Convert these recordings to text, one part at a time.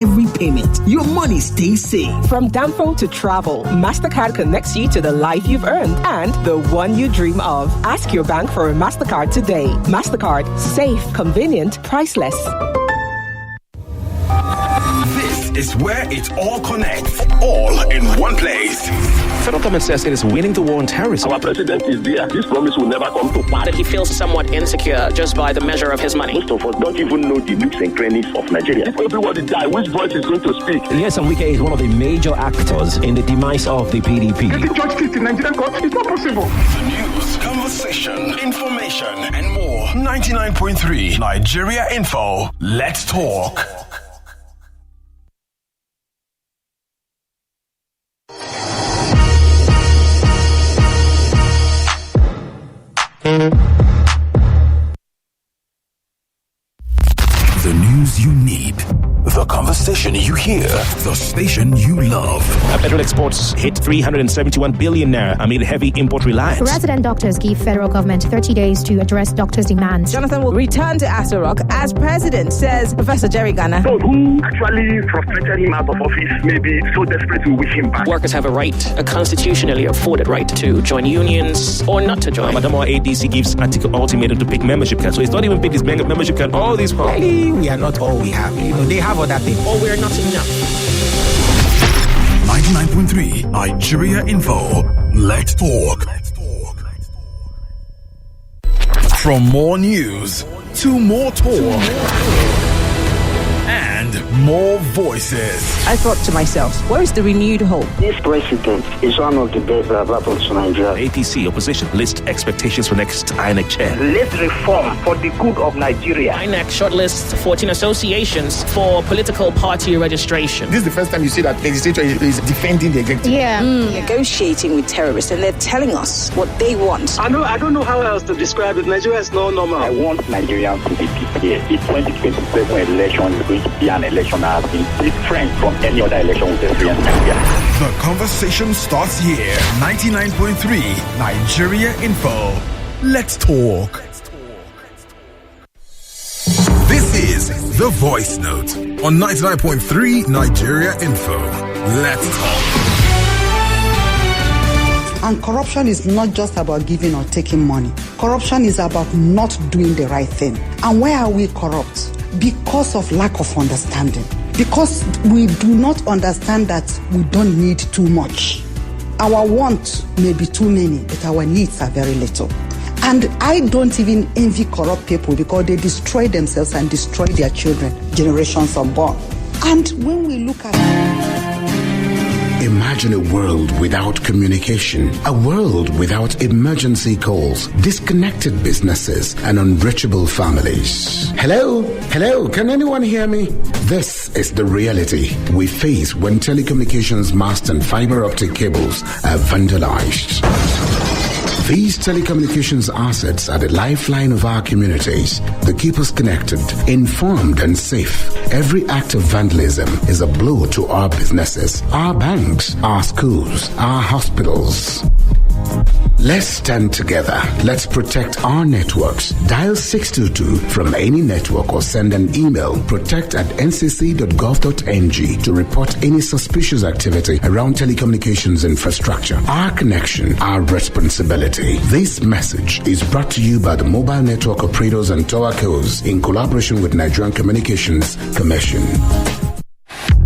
Every payment, your money stays safe. From Danfo to travel, MasterCard connects you to the life you've earned and the one you dream of. Ask your bank for a MasterCard today. MasterCard, safe, convenient, priceless. This is where it all connects, all in one place. Federal government says it is willing to war on terrorism. Our president is there. This promise will never come to pass. That he feels somewhat insecure just by the measure of his money. Most of us don't even know the nooks and crannies of Nigeria. If everybody die, which voice is going to speak? Yes, and Weekday is one of the major actors in the demise of the PDP. Getting judge case in Nigerian court is not possible. The news, conversation, information, and more. 99.3 Nigeria Info. Let's talk. The news you need, the conversation you hear, the station you love. Federal exports hit 371 billion naira amid heavy import reliance. Resident doctors give federal government 30 days to address doctors' demands. Jonathan will return to Aso Rock as president, says Professor Jerry Ghana. So who actually frustrated him out of office may be so desperate to wish him back. Workers have a right, a constitutionally afforded right, to join unions or not to join. Madam ADC gives Atiku ultimatum to pick membership card. So he's not even picked his membership card. All these problems. We are not all we have. They have other things. Or we're not enough. 99.3 Nigeria Info. Let's talk. From more news to more talk. And more voices. I thought to myself, where is the renewed hope? This president is one of the best that have happened to Nigeria. APC opposition list expectations for next INEC chair. Let's reform for the good of Nigeria. INEC shortlists 14 associations for political party registration. This is the first time you see that the legislature is defending the executive. Yeah. Negotiating with terrorists, and they're telling us what they want. I don't know how else to describe it. Nigeria is no normal. I want Nigerians to be prepared. The 2027 election is going to be an election that has been different from any other election we've experienced in Nigeria. The conversation starts here. 99.3 Nigeria Info. Let's talk. This is The Voice Note on 99.3 Nigeria Info. Let's talk. And corruption is not just about giving or taking money. Corruption is about not doing the right thing. And why are we corrupt? Because of lack of understanding. Because we do not understand that we don't need too much. Our wants may be too many, but our needs are very little. And I don't even envy corrupt people because they destroy themselves and destroy their children, generations unborn. And when we look at... Imagine a world without communication, a world without emergency calls, disconnected businesses, and unreachable families. Hello? Hello? Can anyone hear me? This is the reality we face when telecommunications masts and fiber optic cables are vandalized. These telecommunications assets are the lifeline of our communities. They keep us connected, informed, and safe. Every act of vandalism is a blow to our businesses, our banks, our schools, our hospitals. Let's stand together. Let's protect our networks. Dial 622 from any network or send an email protect@ncc.gov.ng to report any suspicious activity around telecommunications infrastructure. Our connection, our responsibility. This message is brought to you by the Mobile Network Operators and Towercos in collaboration with Nigerian Communications Commission.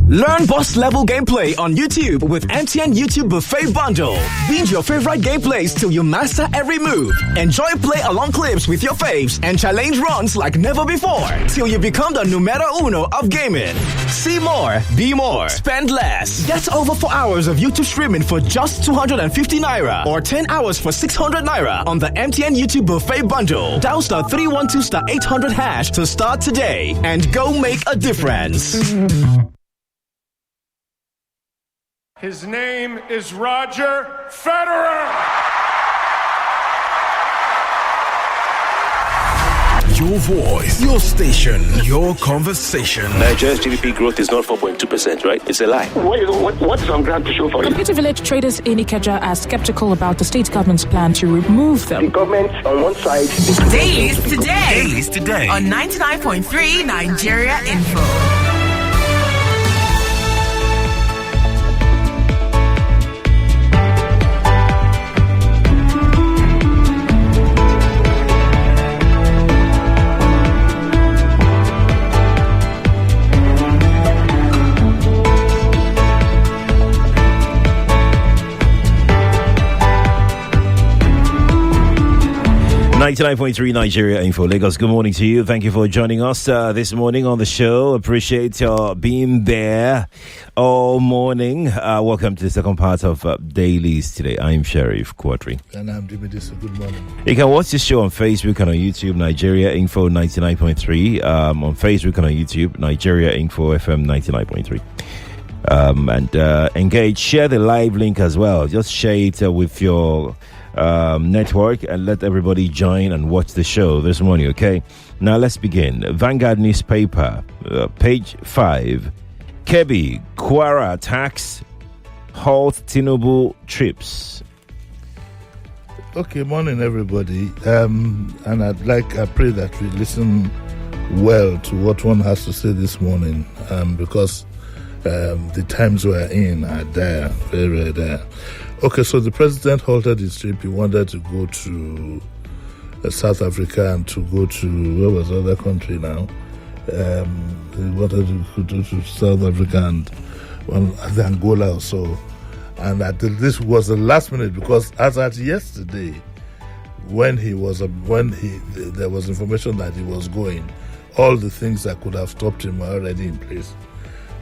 Learn boss-level gameplay on YouTube with MTN YouTube Buffet Bundle. Binge your favorite gameplays till you master every move. Enjoy play-along clips with your faves and challenge runs like never before till you become the numero uno of gaming. See more, be more, spend less. Get over 4 hours of YouTube streaming for just 250 Naira or 10 hours for 600 Naira on the MTN YouTube Buffet Bundle. Dial *312*800# to start today and go make a difference. His name is Roger Federer. Your voice, your station, your conversation. Nigeria's GDP growth is not 4.2%, right? It's a lie. What is on ground to show for you? Computer Village traders in Ikeja are skeptical about the state government's plan to remove them. The government on one side... Dailies today. Dailies today. On 99.3 Nigeria Info. 99.3 Nigeria Info Lagos. Good morning to you. Thank you for joining us this morning on the show. Appreciate your being there all morning. Welcome to the second part of Dailies today. I'm Sheriff Quadry. And I'm Jimi Disu. Good morning. You can watch this show on Facebook and on YouTube, Nigeria Info 99.3. On Facebook and on YouTube, Nigeria Info FM 99.3. And engage, share the live link as well. Just share it with your network and let everybody join and watch the show this morning, okay? Now let's begin. Vanguard newspaper, page 5. Kebbi, Kwara tax halt Tinubu trips. Okay, morning everybody. And I pray that we listen well to what one has to say this morning, because the times we're in are dire, very, very dire. Okay, so the president halted his trip. He wanted to go to South Africa and to go to, where was the other country now? He wanted to go to South Africa and Angola or so. And this was the last minute, because as at yesterday, when there was information that he was going, all the things that could have stopped him were already in place.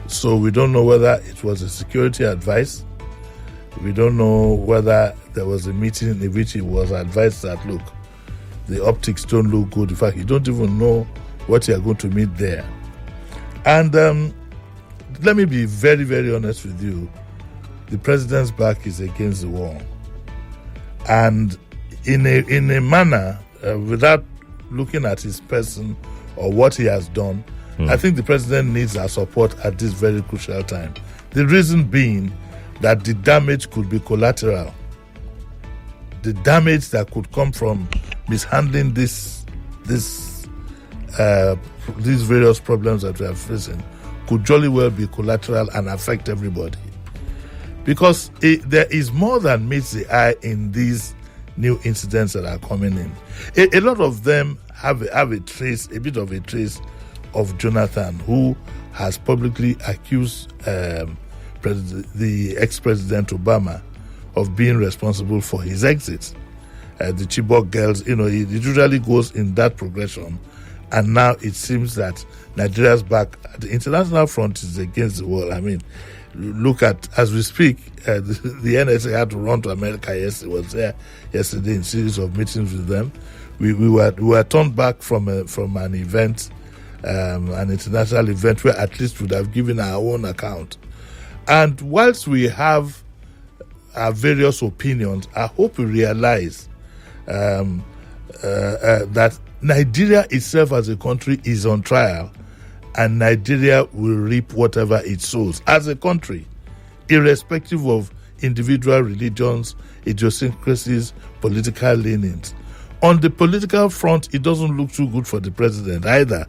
So we don't know whether it was a security advice. We don't know whether there was a meeting in which he was advised that, look, the optics don't look good. In fact, you don't even know what you are going to meet there. And let me be very, very honest with you. The president's back is against the wall. And in a manner, without looking at his person or what he has done, I think the president needs our support at this very crucial time. The reason being that the damage could be collateral. The damage that could come from mishandling these various problems that we are facing could jolly well be collateral and affect everybody. Because there is more than meets the eye in these new incidents that are coming in. A lot of them have a bit of a trace of Jonathan, who has publicly accused the ex-president Obama of being responsible for his exit. The Chibok girls, it usually goes in that progression. And now it seems that Nigeria's back, the international front is against the wall. I mean, look at, as we speak, the NSA had to run to America yesterday, was there yesterday in a series of meetings with them. We were turned back from an event, an international event where at least we would have given our own account. And whilst we have our various opinions, I hope we realize that Nigeria itself as a country is on trial, and Nigeria will reap whatever it sows as a country, irrespective of individual religions, idiosyncrasies, political leanings. On the political front, it doesn't look too good for the president either.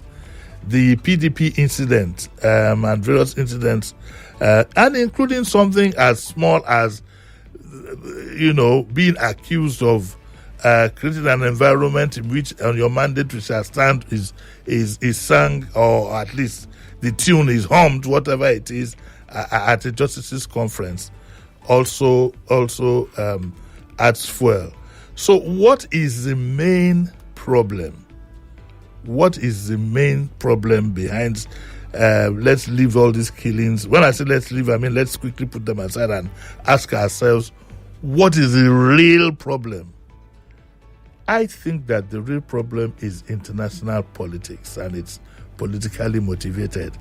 The PDP incident and various incidents, and including something as small as, being accused of creating an environment in which on your mandate which shall stand is sung, or at least the tune is hummed, whatever it is, at a justices conference, also adds fuel. So what is the main problem? What is the main problem behind let's leave all these killings? When I say let's leave, I mean let's quickly put them aside and ask ourselves, what is the real problem? I think that the real problem is international politics, and it's politically motivated.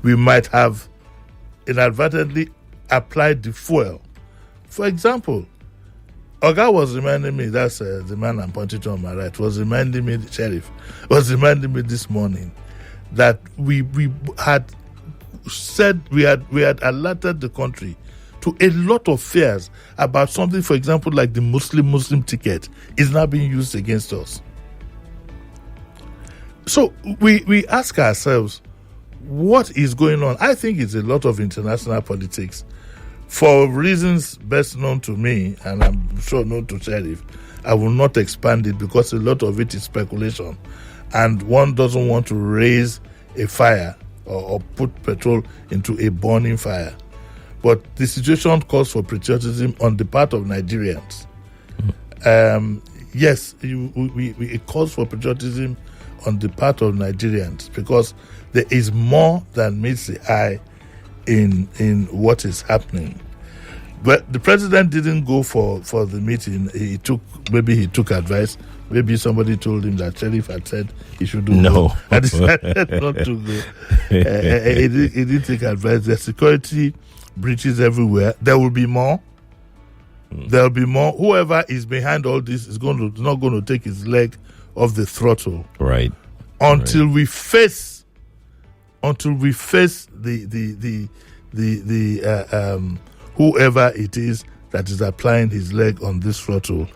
We might have inadvertently applied the fuel. For example, Oga was reminding me, that's the man I'm pointing to on my right, was reminding me, the sheriff, was reminding me this morning that we had said, we had alerted the country to a lot of fears about something, for example, like the Muslim ticket is now being used against us. So we ask ourselves, what is going on? I think it's a lot of international politics. For reasons best known to me, and I'm sure known to Sheriff, I will not expand it because a lot of it is speculation. And one doesn't want to raise a fire or put petrol into a burning fire. But the situation calls for patriotism on the part of Nigerians. yes, it calls for patriotism on the part of Nigerians, because there is more than meets the eye in what is happening. But the president didn't go for the meeting. He took advice. Maybe somebody told him that Sheriff had said he shouldn't go. And he decided not to go. He didn't take advice. There's security breaches everywhere. There will be more. There will be more. Whoever is behind all this is not going to take his leg off the throttle. Right. Until we face the whoever it is that is applying his leg on this throttle,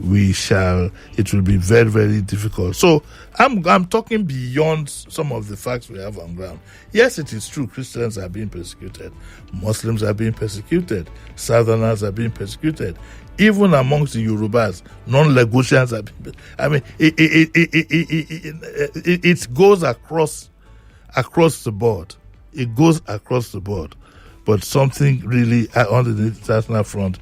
it will be very, very difficult. So I'm talking beyond some of the facts we have on ground. Yes, it is true, Christians are being persecuted, Muslims are being persecuted, Southerners are being persecuted. Even amongst the Yorubas, non-Lagosians are being it goes across the board. It goes across the board. But something really on the international front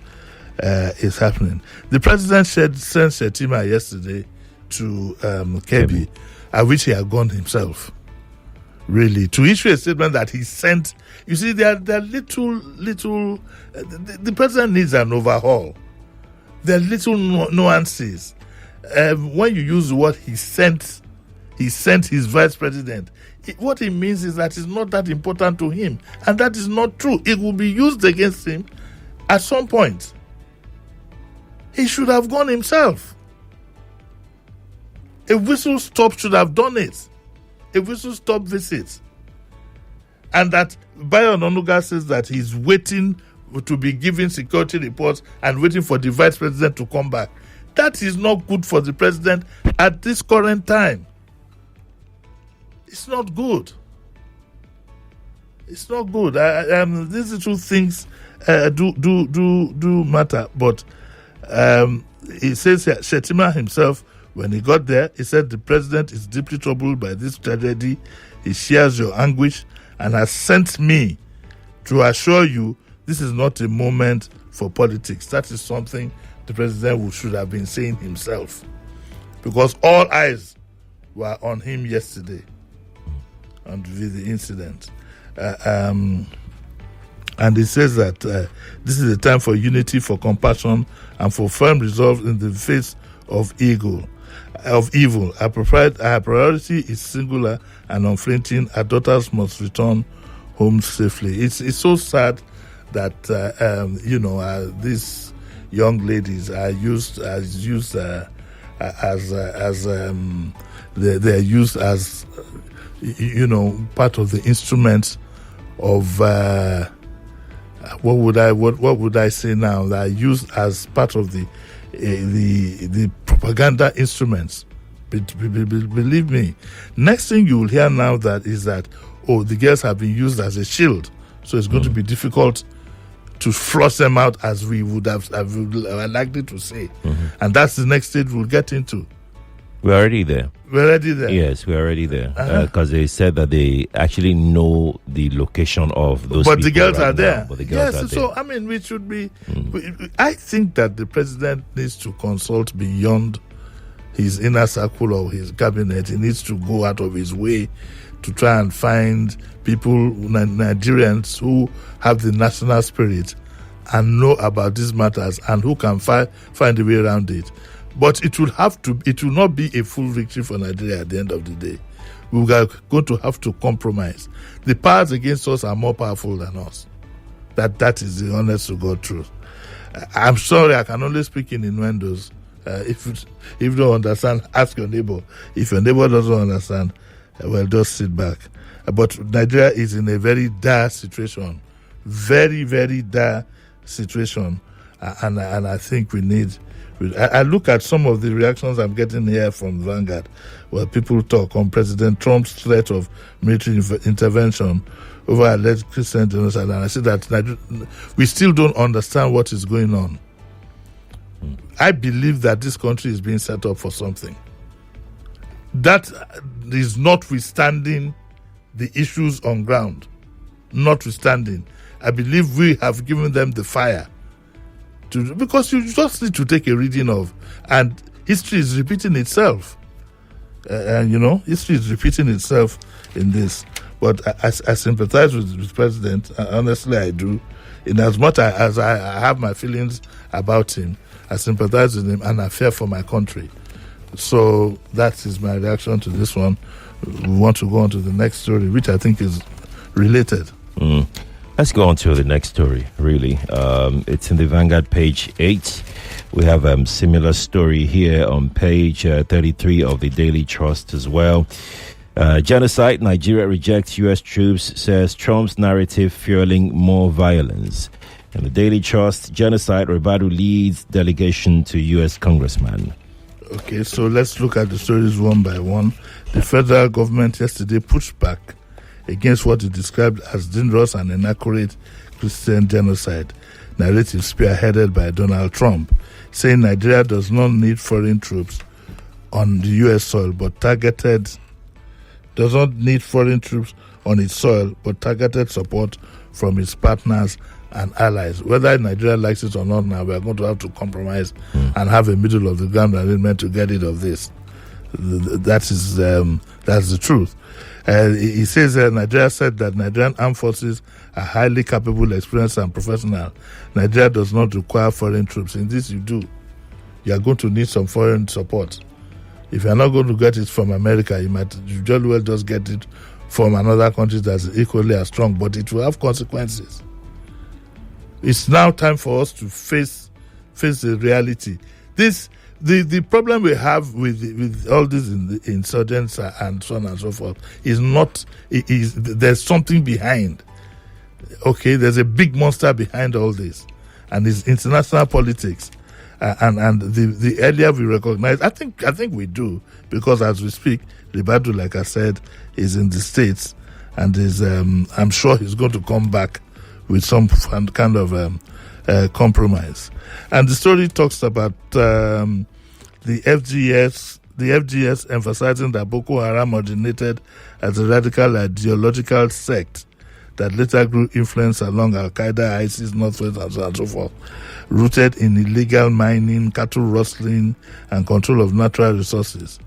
is happening. The president sent Shetima yesterday to Kebbi, at which he had gone himself, really, to issue a statement that he sent. You see, there are little. The president needs an overhaul. There are little nuances. When you use the word he sent his vice president, what it means is that it's not that important to him. And that is not true. It will be used against him at some point. He should have gone himself. A whistle stop should have done it. A whistle stop visit. And that Bayo Ononuga says that he's waiting to be given security reports and waiting for the vice president to come back. That is not good for the president at this current time. It's not good. It's not good. These two things do matter. But he says Shetima himself, when he got there, he said the president is deeply troubled by this tragedy. He shares your anguish and has sent me to assure you this is not a moment for politics. That is something the president should have been saying himself, because all eyes were on him yesterday and with the incident. And he says that this is a time for unity, for compassion, and for firm resolve in the face of evil. Our priority is singular and unflinching. Our daughters must return home safely. It's so sad that these young ladies are used as they're used as part of the instruments of what would I say now? They are used as part of the propaganda instruments. Believe me. Next thing you will hear now that the girls have been used as a shield, so it's going to be difficult to flush them out, as we would have likely to say, and that's the next stage we'll get into. We're already there. Yes, we're already there. Because they said that they actually know the location of those but people. The girls right are there. Now, but the girls are so there. we should be... I think that the president needs to consult beyond his inner circle or his cabinet. He needs to go out of his way to try and find people, Nigerians, who have the national spirit and know about these matters and who can find a way around it. But it will not be a full victory for Nigeria at the end of the day. We are going to have to compromise. The powers against us are more powerful than us. That is the honest to God truth. I'm sorry, I can only speak in innuendos. If you don't understand, ask your neighbor. If your neighbor doesn't understand, well, just sit back. But Nigeria is in a very dire situation. Very, very dire situation. And I think we need... I look at some of the reactions I'm getting here from Vanguard, where people talk on President Trump's threat of military intervention over alleged Christian genocide, and I say that we still don't understand what is going on. I believe that this country is being set up for something. That is notwithstanding the issues on ground. Notwithstanding, I believe we have given them the fire. Because you just need to take a reading of, and history is repeating itself. History is repeating itself in this. But I sympathize with the president. Honestly, I do. In as much as I have my feelings about him, I sympathize with him and I fear for my country. So that is my reaction to this one. We want to go on to the next story, which I think is related. Let's go on to the next story, really. It's in the Vanguard page 8. We have a similar story here on page 33 of the Daily Trust as well. Genocide, Nigeria rejects U.S. troops, says Trump's narrative fueling more violence. In the Daily Trust, genocide, Ribadu leads delegation to U.S. congressman. Okay, so let's look at the stories one by one. The federal government yesterday pushed back against what it described as dangerous and inaccurate Christian genocide narrative spearheaded by Donald Trump, saying Nigeria does not need foreign troops on the U.S. soil, but targeted support from its partners and allies. Whether Nigeria likes it or not now, we are going to have to compromise and have a middle of the ground arrangement to get rid of this. That's the truth. He says Nigeria said that Nigerian armed forces are highly capable, experienced, and professional. Nigeria does not require foreign troops. In this, you do. You are going to need some foreign support. If you are not going to get it from America, you jolly well just get it from another country that's equally as strong, but it will have consequences. It's now time for us to face the reality. The problem we have with all these insurgents and so on and so forth is there's something behind. Okay, there's a big monster behind all this, and it's international politics. And the earlier we recognize, I think we do, because as we speak, Ribadu, like I said, is in the States, and is I'm sure he's going to come back with some kind of compromise. And the story talks about the FGS emphasizing that Boko Haram originated as a radical ideological sect that later grew influence along Al-Qaeda, ISIS, Northwest, and so on and so forth, rooted in illegal mining, cattle rustling, and control of natural resources.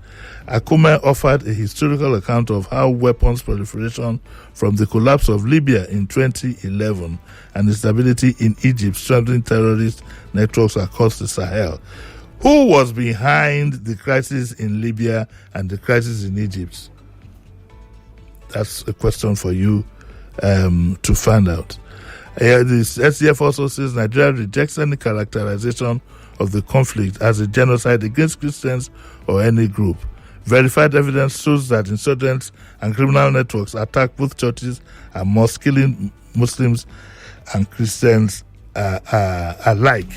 Akume offered a historical account of how weapons proliferation from the collapse of Libya in 2011 and instability in Egypt strengthened terrorist networks across the Sahel. Who was behind the crisis in Libya and the crisis in Egypt? That's a question for you to find out. The SDF also says Nigeria rejects any characterization of the conflict as a genocide against Christians or any group. Verified evidence shows that insurgents and criminal networks attack both churches and mosques, killing Muslims and Christians alike.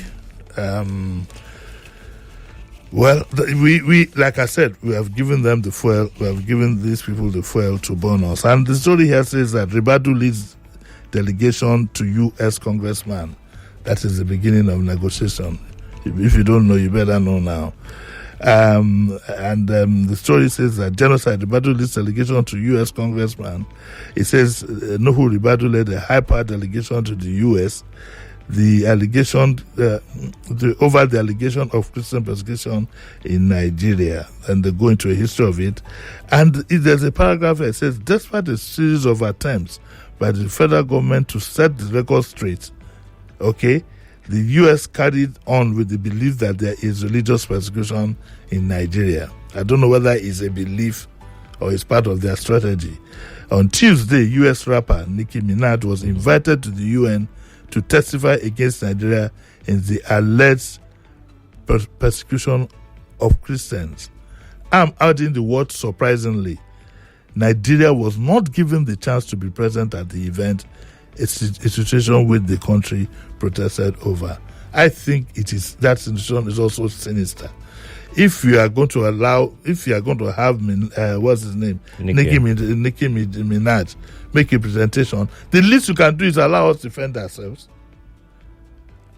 Well, we like I said, we have given them the fuel. We have given these people the fuel to burn us. And the story here says that Ribadu leads delegation to U.S. congressman. That is the beginning of negotiation. If you don't know, you better know now. The story says that genocide, Ribadu leads delegation to U.S. congressman. It says Nuhu Ribadu led a high-powered delegation to the U.S. The allegation, over the allegation of Christian persecution in Nigeria, and they go into a history of it. And there's a paragraph that says, despite a series of attempts by the federal government to set the record straight, okay, the U.S. carried on with the belief that there is religious persecution in Nigeria. I don't know whether it's a belief or it's part of their strategy. On Tuesday, U.S. rapper Nicki Minaj was invited to the UN to testify against Nigeria in the alleged persecution of Christians. I'm adding the word surprisingly. Nigeria was not given the chance to be present at the event, a situation which the country protested over. I think that situation is also sinister. If you are going to have what's his name, Nicki Minaj, make a presentation, the least you can do is allow us to defend ourselves.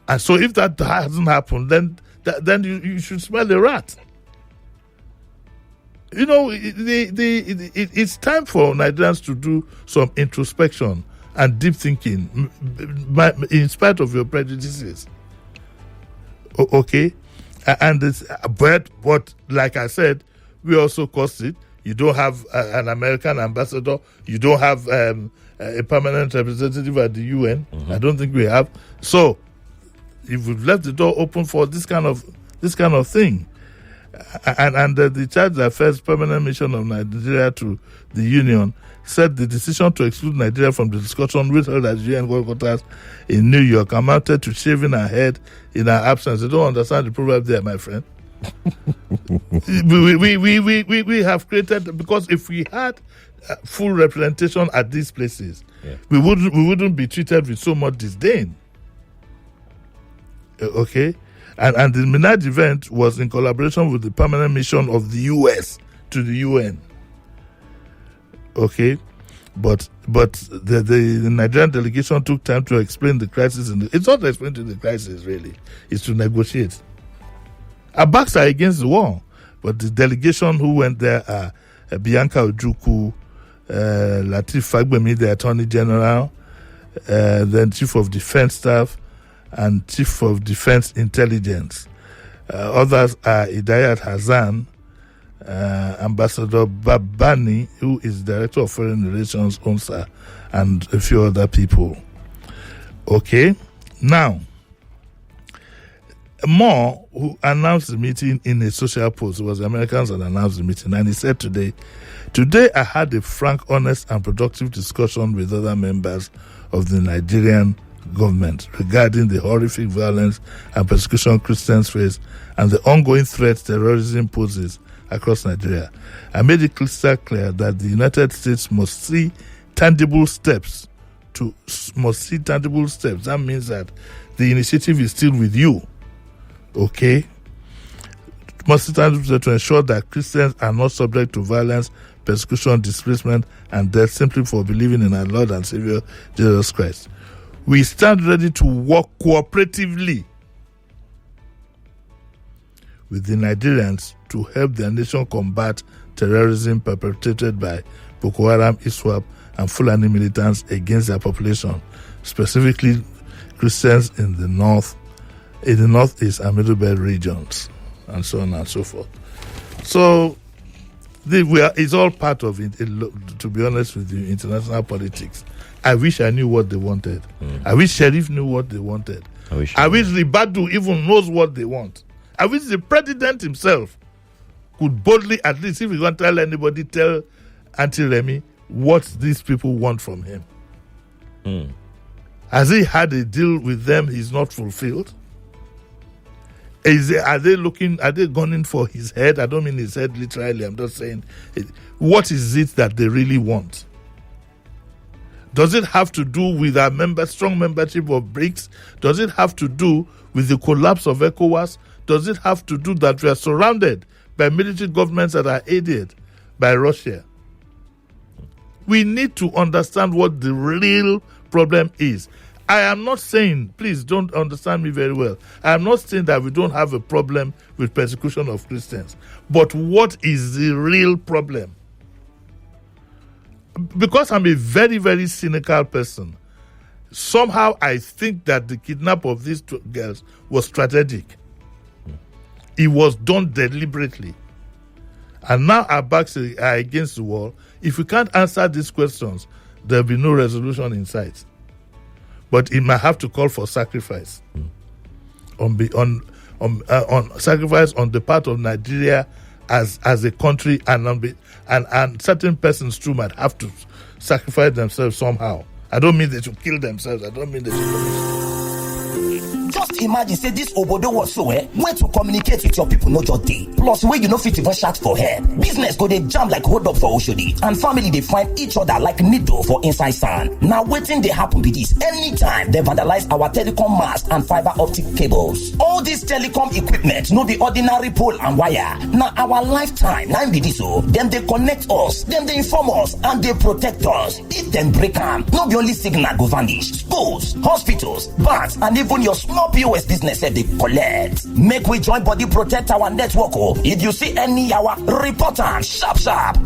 And so, if that hasn't happened, then you should smell the rat. You know, it's time for Nigerians to do some introspection and deep thinking, in spite of your prejudices. Okay. And it's, but like I said, we also cost it. You don't have an American ambassador. You don't have a permanent representative at the UN. I don't think we have. So, if we've left the door open for this kind of thing, and the Charge d'Affaires permanent mission of Nigeria to the Union said the decision to exclude Nigeria from the discussion with held at UN headquarters in New York amounted to shaving our head in our absence. You don't understand the proverb there, my friend. we have created, because if we had full representation at these places, we wouldn't be treated with so much disdain. Okay, and the Minaj event was in collaboration with the permanent mission of the US to the UN. Okay, but the Nigerian delegation took time to explain the crisis. It's not to explain to the crisis, really. It's to negotiate. Our backs are against the wall, but the delegation who went there are Bianca Ojukwu, Lateef Fagbemi, the Attorney General, then Chief of Defense Staff, and Chief of Defense Intelligence. Others are Idayat Hassan, Ambassador Babani, who is Director of Foreign Relations, UNSA, and a few other people. Okay, now, Moore, who announced the meeting in a social post, it was the Americans that announced the meeting, and he said today I had a frank, honest, and productive discussion with other members of the Nigerian government regarding the horrific violence and persecution Christians face and the ongoing threat terrorism poses across Nigeria. I made it crystal clear that the United States must see tangible steps. That means that the initiative is still with you. Okay? Must see tangible steps to ensure that Christians are not subject to violence, persecution, displacement, and death simply for believing in our Lord and Savior Jesus Christ. We stand ready to work cooperatively with the Nigerians to help their nation combat terrorism perpetrated by Boko Haram, ISWAP, and Fulani militants against their population, specifically Christians in the northeast and middle belt regions, and so on and so forth. So, it's all part of it, to be honest with you, international politics. I wish I knew what they wanted. I wish Sheriff knew what they wanted. I wish Ribadu even knows what they want. I wish the president himself could boldly, at least if he can't tell anybody, tell Auntie Remy what these people want from him. Has he had a deal with them he's not fulfilled? Are they gunning for his head? I don't mean his head literally. I'm just saying, what is it that they really want? Does it have to do with our strong membership of BRICS? Does it have to do with the collapse of ECOWAS? Does it have to do that we are surrounded by military governments that are aided by Russia? We need to understand what the real problem is. I am not saying, please don't understand me very well, I am not saying that we don't have a problem with persecution of Christians. But what is the real problem? Because I'm a very, very cynical person, somehow I think that the kidnap of these two girls was strategic. It was done deliberately. And now our backs are against the wall. If we can't answer these questions, there'll be no resolution in sight. But it might have to call for sacrifice. On sacrifice on the part of Nigeria as a country, and certain persons too might have to sacrifice themselves somehow. I don't mean they should kill themselves. I don't mean they should. Just imagine, say this obodo was so when to communicate with your people no just day. Plus, where you no fit even shout for help. Business go they jam like hold up for Oshodi, and family they find each other like needle for inside sand. Now waiting they happen with this. Anytime they vandalize our telecom mast and fiber optic cables. All this telecom equipment no be ordinary pole and wire. Now our lifetime, now be this so. Then they connect us, then they inform us, and they protect us. If them break them, no be only signal go vanish. Schools, hospitals, banks, and even your small small POS business they collect. Make we join body protect our network. If you see any yawa, report am sharp.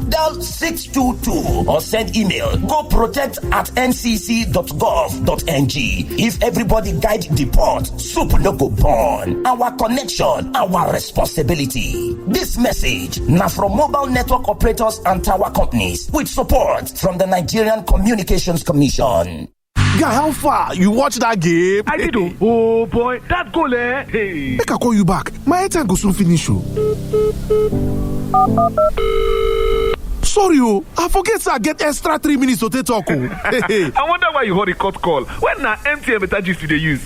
Dial 622 or send email go protect@ncc.gov.ng. If everybody guide the port, soup no go burn. Our connection, our responsibility. This message now from mobile network operators and tower companies with support from the Nigerian Communications Commission. Guy, how far? You watch that game? I did. Oh boy, that goal, eh? Hey. Make I call you back. My airtime go soon finish. Sorry, I forget I get extra 3 minutes to talk. I wonder why you hold a cut call. When na MTN better gist they use.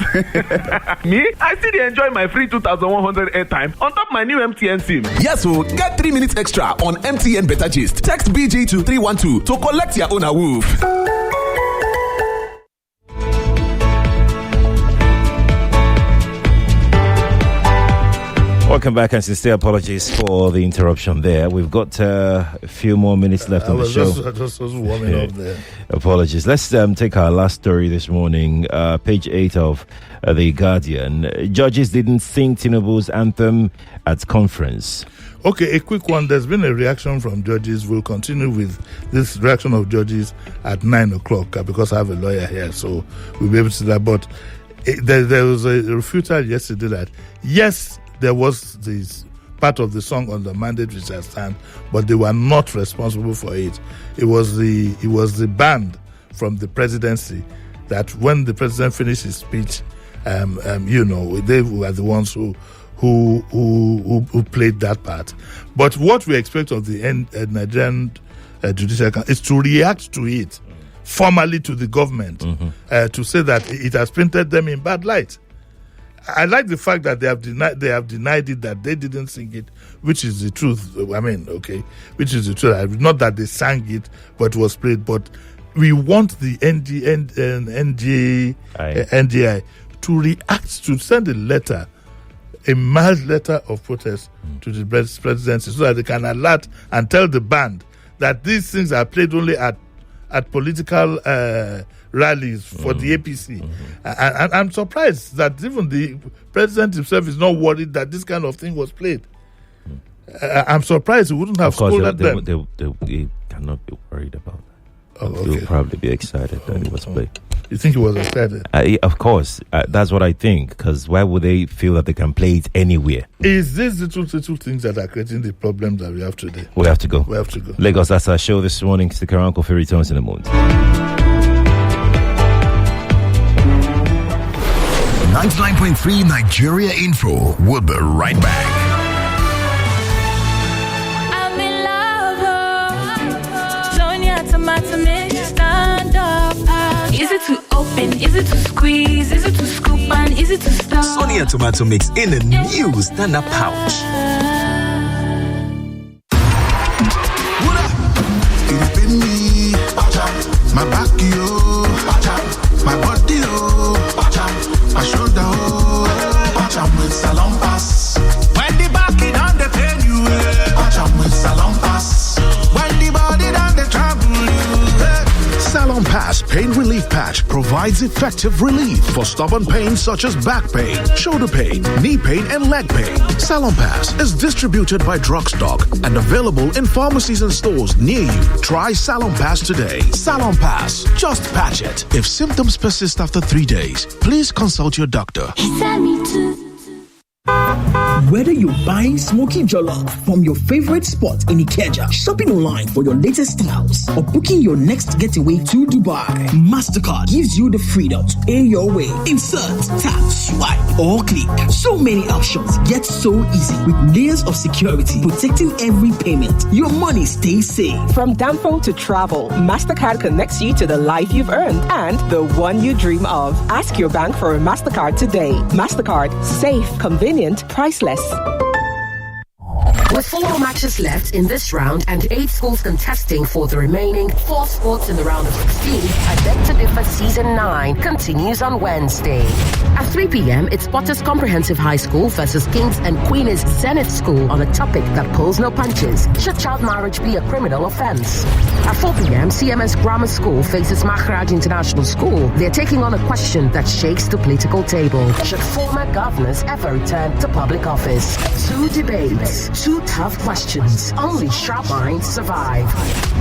Me, I still enjoy my free 2,100 airtime on top my new MTN SIM. Yes, so get 3 minutes extra on MTN Better Gist. Text BG to 312 to collect your own awoof. Welcome back, and sincere apologies for the interruption there. We've got a few more minutes left on the show. I just was warming up there. Apologies. Let's take our last story this morning. Page 8 of The Guardian. Judges didn't sing Tinubu's anthem at conference. Okay, a quick one. There's been a reaction from judges. We'll continue with this reaction of judges at 9 o'clock because I have a lawyer here, so we'll be able to see that. But there was a refutal yesterday that, yes, there was this part of the song on the mandate which I stand, but they were not responsible for it. It was the band from the presidency that when the president finished his speech, they were the ones who played that part. But what we expect of the Nigerian Judicial Council is to react to it formally to the government, to say that it has painted them in bad light. I like the fact that they have denied it, that they didn't sing it, which is the truth. I mean, okay, which is the truth. Not that they sang it, but it was played. But we want the NGI to react, to send a letter, a mild letter of protest to the presidency, so that they can alert and tell the band that these things are played only at political rallies for the APC. And I'm surprised that even the president himself is not worried that this kind of thing was played. I'm surprised he wouldn't have scolded them. They cannot be worried about that. Oh, okay. They'll probably be excited that it was played. You think he was excited? Of course. That's what I think. Because why would they feel that they can play it anywhere? Is this the two things that are creating the problems that we have today? We have to go. Lagos, that's our show this morning. Stick around. Kofi returns in a moment. 99.3 Nigeria Info. We'll be right back. I'm in love. Sonia tomato mix, stand up. Is it to open? Is it to squeeze? Is it to scoop? And is it to stir? Sonia tomato mix in a new stand-up pouch. It's been me, my back, yo, my body, oh, my shoulder, oh, with salon pass. When the back is on the pain, you with salon pass. When the body on the trouble, you Salon Pass Pain Relief Patch provides effective relief for stubborn pain such as back pain, shoulder pain, knee pain, and leg pain. Salon Pass is distributed by Drugstock and available in pharmacies and stores near you. Try Salon Pass today. Salon Pass, just patch it. If symptoms persist after 3 days, please consult your doctor. Whether you're buying smoky jollof from your favorite spot in Ikeja, shopping online for your latest styles, or booking your next getaway to Dubai, MasterCard gives you the freedom to pay your way. Insert, tap, swipe, or click. So many options, yet so easy, with layers of security protecting every payment. Your money stays safe. From Danfo to travel, MasterCard connects you to the life you've earned and the one you dream of. Ask your bank for a MasterCard today. MasterCard, safe, convenient, priceless. With 4 more matches left in this round and 8 schools contesting for the remaining 4 spots in the round of 16, I Beg to Differ Season 9 continues on Wednesday. At 3 p.m., it's Potters Comprehensive High School versus Kings and Queens Zenith School on a topic that pulls no punches. Should child marriage be a criminal offense? At 4 p.m., CMS Grammar School faces Maharaj International School. They're taking on a question that shakes the political table. Should former governors ever return to public office? 2 debates, 2 tough questions. Only sharp minds survive.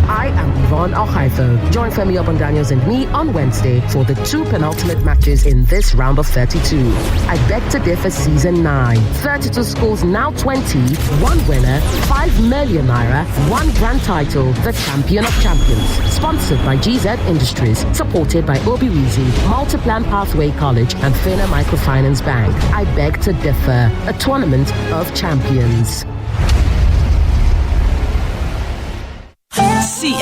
I am Yvonne Alhaifo. Join Femi Obon-Daniels and me on Wednesday for the 2 penultimate matches in this round of 32. I Beg to Differ Season 9. 32 schools, now 20. 1 winner, 5 million naira, 1 grand title, the champion of champions. Sponsored by GZ Industries, supported by Obiwizi, Multiplan Pathway College, and Fena Microfinance Bank. I Beg to Differ, a tournament of champions. See,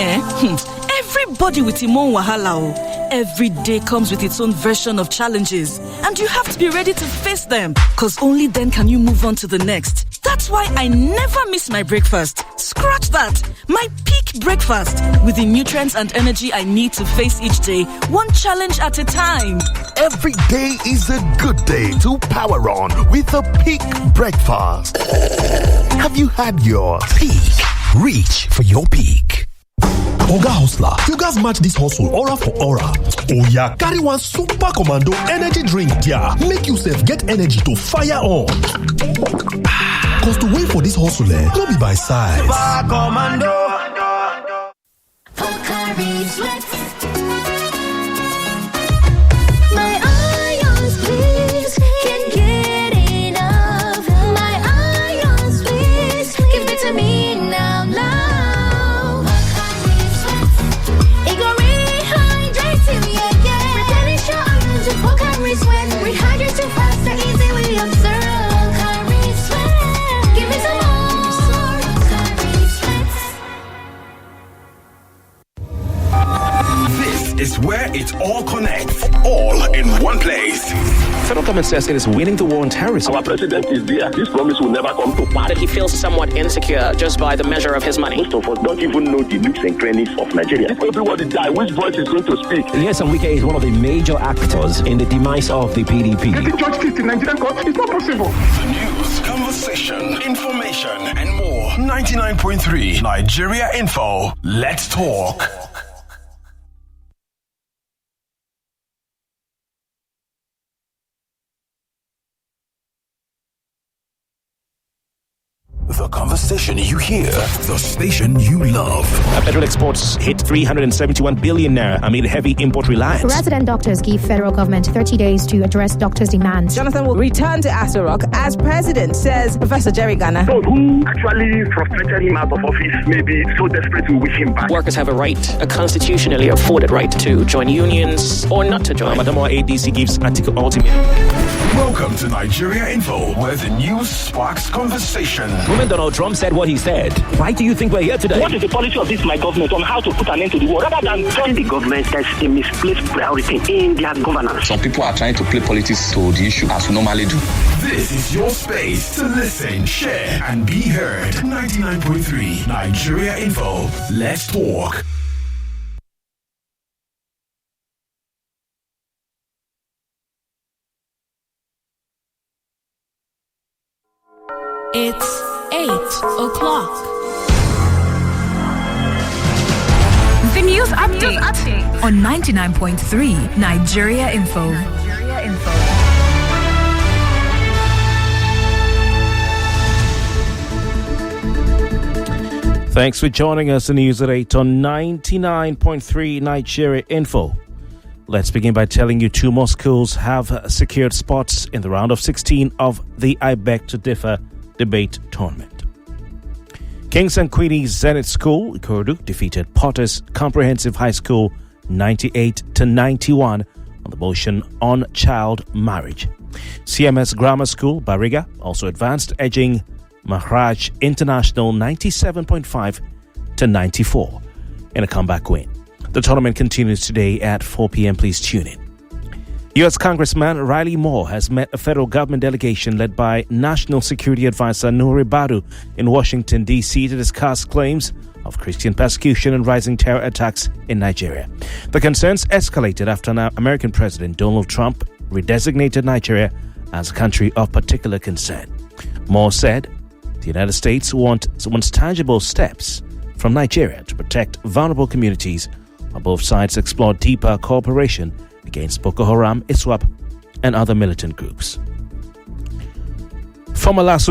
everybody with him own wahala. Every day comes with its own version of challenges, and you have to be ready to face them, because only then can you move on to the next. That's why I never miss my breakfast. Scratch that! My peak breakfast, with the nutrients and energy I need to face each day, one challenge at a time. Every day is a good day to power on with a peak breakfast. Have you had your peak? Reach for your peak. Oga Hustler, you guys match this hustle aura for aura. Oh yeah, carry one super commando energy drink, yeah. Make yourself get energy to fire on. Cause to wait for this hustle, don't be by size. Super commando. My ions, please, can't get enough. My ions, please, give it to me now, now. It go rehydrate you, yeah, yeah. Replenish your ions with Pocari Sweat. Rehydrate you faster, easy we observe. Pocari Sweat, give me some more. Pocari Sweat. This is where it all connects, all in one place. Federal government says it is winning the war on terrorism. Our president is there. This promise will never come to pass. That he feels somewhat insecure just by the measure of his money. Most of us don't even know the nooks and crannies of Nigeria. If everybody die, which voice is going to speak? Yes, and Weekday is one of the major actors in the demise of the PDP. Getting justice in Nigerian court is not possible. The news, conversation, information, and more. 99.3 Nigeria Info. Let's talk. The conversation you hear, the station you love. Petrol exports hit 371 billion naira amid heavy import reliance. Resident doctors give federal government 30 days to address doctors' demands. Jonathan will return to Aso Rock as president, says Professor Jerry Ghana. Those who actually frustrated him out of office may be so desperate to wish him back. Workers have a right, a constitutionally afforded right, to join unions or not to join. Madam ADC gives article ultimatum. Welcome to Nigeria Info, where the news sparks conversation. When Donald Trump said what he said, why do you think we're here today? What is the policy of this my government on how to put an end to the war? Rather than join the government, there's a misplaced priority in their governance. Some people are trying to play politics to the issue as we normally do. This is your space to listen, share, and be heard. 99.3 Nigeria Info. Let's talk. It's 8 o'clock. The news update on 99.3 Nigeria Info. Thanks for joining us in News at 8 on 99.3 Nigeria Info. Let's begin by telling you 2 more schools have secured spots in the round of 16 of the I Beg to Differ debate tournament. Kings and Queens Zenith School, Quadry, defeated Potters Comprehensive High School 98-91 on the motion on child marriage. CMS Grammar School, Bariga, also advanced, edging Maharaj International 97.5-94 in a comeback win. The tournament continues today at 4 p.m. Please tune in. U.S. Congressman Riley Moore has met a federal government delegation led by National Security Advisor Nouri Badu in Washington, D.C. to discuss claims of Christian persecution and rising terror attacks in Nigeria. The concerns escalated after American President Donald Trump redesignated Nigeria as a country of particular concern. Moore said the United States wants tangible steps from Nigeria to protect vulnerable communities, while both sides explore deeper cooperation against Boko Haram, ISWAP, and other militant groups. Former LASU